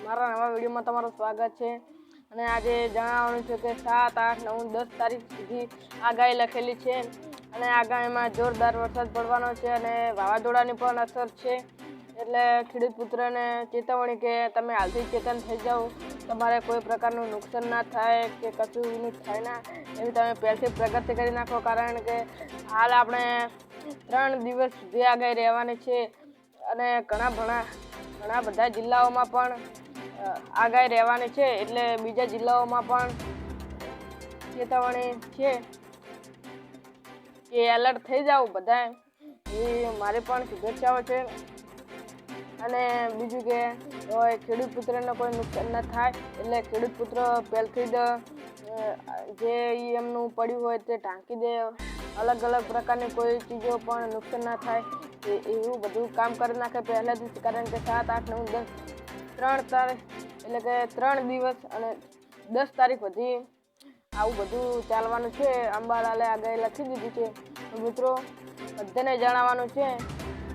મારા નવા વિડીયોમાં તમારું સ્વાગત છે અને આજે જણાવવાનું છે કે 7, 8, 9, 10 તારીખ સુધી આગાહી લખેલી છે અને આગાહીમાં જોરદાર વરસાદ પડવાનો છે અને વાવાઝોડાની પણ અસર છે। એટલે ખેડૂત પુત્રને ચેતવણી કે તમે હાલથી ચેતન થઈ જાઓ, તમારે કોઈ પ્રકારનું નુકસાન ના થાય કે કશું થાય ના, એવી તમે પહેલથી પ્રગતિ કરી નાખો। કારણ કે હાલ આપણે 3 દિવસ સુધી આગાહી રહેવાની છે અને ઘણા બધા જિલ્લાઓમાં પણ આગાહી રહેવાની છે। એટલે બીજા જિલ્લાઓમાં પણ ચેતવણી છે કે એલર્ટ થઈ જાવ બધા, એ મારી પણ શુભેચ્છાઓ છે। અને બીજું કે ખેડૂત પુત્રને કોઈ નુકસાન ન થાય એટલે ખેડૂત પુત્ર પહેલથી જ જે એમનું પડ્યું હોય તે ઢાંકી દે, અલગ પ્રકારની કોઈ ચીજો પણ નુકસાન ના થાય એવું બધું કામ કરી નાખે પહેલાથી જ। કારણ કે 7, 8, 9, 10 3 તારીખ એટલે કે 3 દિવસ અને 10 તારીખ સુધી આવું બધું ચાલવાનું છે। અંબાલાલે આગાહી લખી દીધી છે। તો મિત્રો બધાને જણાવવાનું છે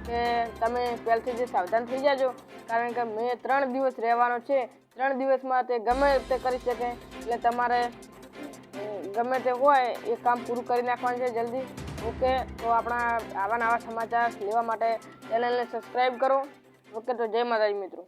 કે તમે પહેલથી જ સાવધાન થઈ જાજો, કારણ કે મેં 3 દિવસ રહેવાનો છે। 3 દિવસમાં તે ગમે તે કરી શકે, એટલે તમારે ગમે તે હોય એ કામ પૂરું કરી નાખવાનું છે જલ્દી। ઓકે, તો આપણા આવા નવા સમાચાર લેવા માટે ચેનલને સબસ્ક્રાઈબ કરો। ઓકે, તો જય માતાજી મિત્રો।